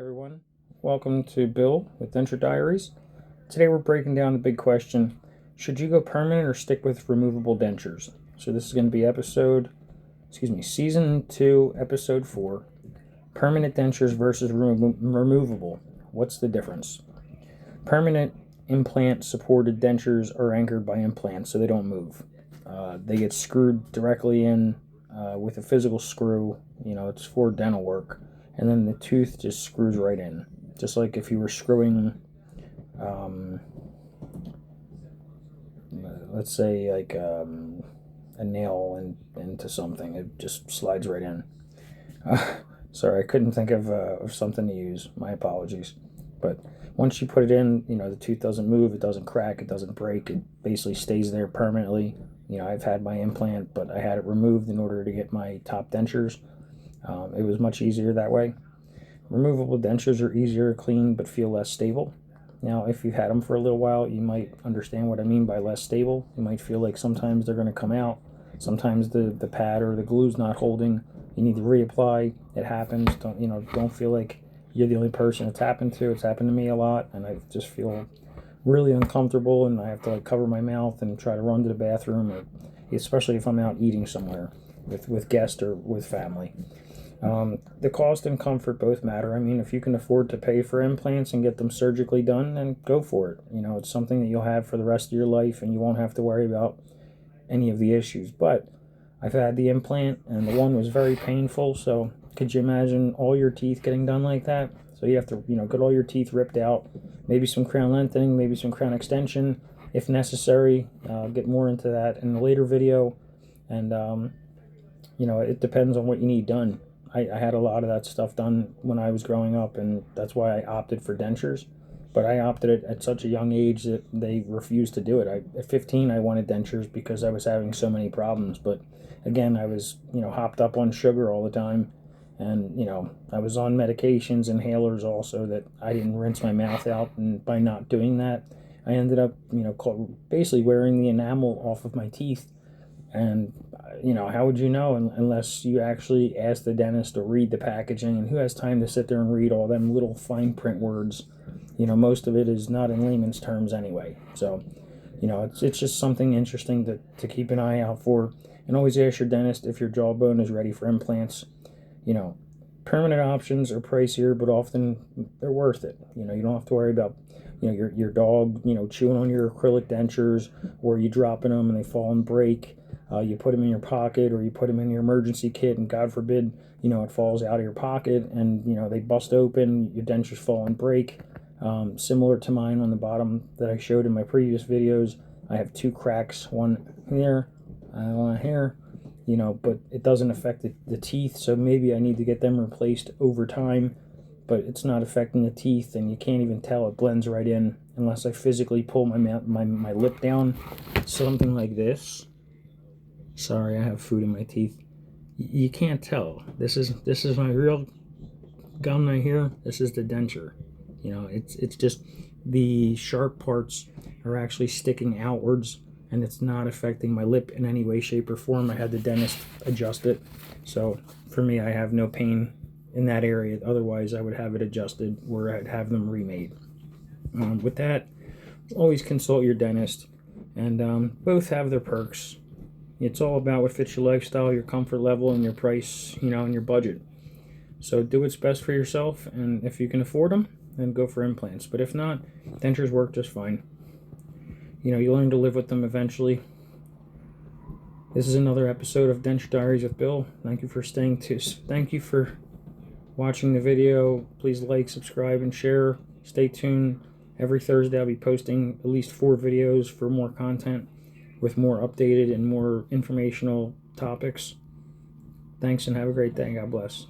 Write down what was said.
everyone. Welcome to Bill with Denture Diaries. Today we're breaking down the big question, should you go permanent or stick with removable dentures? So this is going to be Season 2, Episode 4, Permanent Dentures versus Removable. What's the difference? Permanent implant-supported dentures are anchored by implants, so they don't move. They get screwed directly in with a physical screw. It's for dental work. And then the tooth just screws right in. Just like if you were screwing, let's say like a nail into something. It just slides right in. Sorry, I couldn't think of something to use. My apologies. But once you put it in, the tooth doesn't move, it doesn't crack, it doesn't break. It basically stays there permanently. I've had my implant, but I had it removed in order to get my top dentures. It was much easier that way. Removable dentures are easier to clean but feel less stable. Now, if you've had them for a little while, you might understand what I mean by less stable. You might feel like sometimes they're going to come out. Sometimes the pad or the glue's not holding. You need to reapply. It happens. Don't feel like you're the only person it's happened to. It's happened to me a lot, and I just feel really uncomfortable, and I have to cover my mouth and try to run to the bathroom, or especially if I'm out eating somewhere with guests or with family. The cost and comfort both matter. If you can afford to pay for implants and get them surgically done, then go for it. It's something that you'll have for the rest of your life, and you won't have to worry about any of the issues. But I've had the implant, and the one was very painful, so could you imagine all your teeth getting done like that? So you have to, get all your teeth ripped out, maybe some crown lengthening, maybe some crown extension, if necessary. I'll get more into that in a later video, and, it depends on what you need done. I had a lot of that stuff done when I was growing up, and that's why I opted for dentures. But I opted at such a young age that they refused to do it. At 15, I wanted dentures because I was having so many problems. But again, I was, hopped up on sugar all the time. And, I was on medications, inhalers also, that I didn't rinse my mouth out. And by not doing that, I ended up, basically wearing the enamel off of my teeth. And, how would you know unless you actually ask the dentist to read the packaging? And who has time to sit there and read all them little fine print words? Most of it is not in layman's terms anyway. So, it's just something interesting to keep an eye out for. And always ask your dentist if your jawbone is ready for implants. Permanent options are pricier, but often they're worth it. You don't have to worry about, your dog, chewing on your acrylic dentures, or you dropping them and they fall and break. You put them in your pocket, or you put them in your emergency kit, and God forbid, it falls out of your pocket and, they bust open, your dentures fall and break. Similar to mine on the bottom that I showed in my previous videos, I have two cracks, one here, one here, but it doesn't affect the teeth, so maybe I need to get them replaced over time, but it's not affecting the teeth, and you can't even tell. It blends right in unless I physically pull my lip down, something like this. Sorry, I have food in my teeth. You can't tell. This is my real gum right here. This is the denture. It's just the sharp parts are actually sticking outwards, and it's not affecting my lip in any way, shape, or form. I had the dentist adjust it. So for me, I have no pain in that area. Otherwise, I would have it adjusted where I'd have them remade. With that, always consult your dentist, and both have their perks. It's all about what fits your lifestyle, your comfort level, and your price, and your budget. So do what's best for yourself, and if you can afford them, then go for implants. But if not, dentures work just fine. You learn to live with them eventually. This is another episode of Denture Diaries with Bill. Thank you for watching the video. Please like, subscribe, and share. Stay tuned. Every Thursday I'll be posting at least 4 videos for more content with more updated and more informational topics. Thanks, and have a great day. God bless.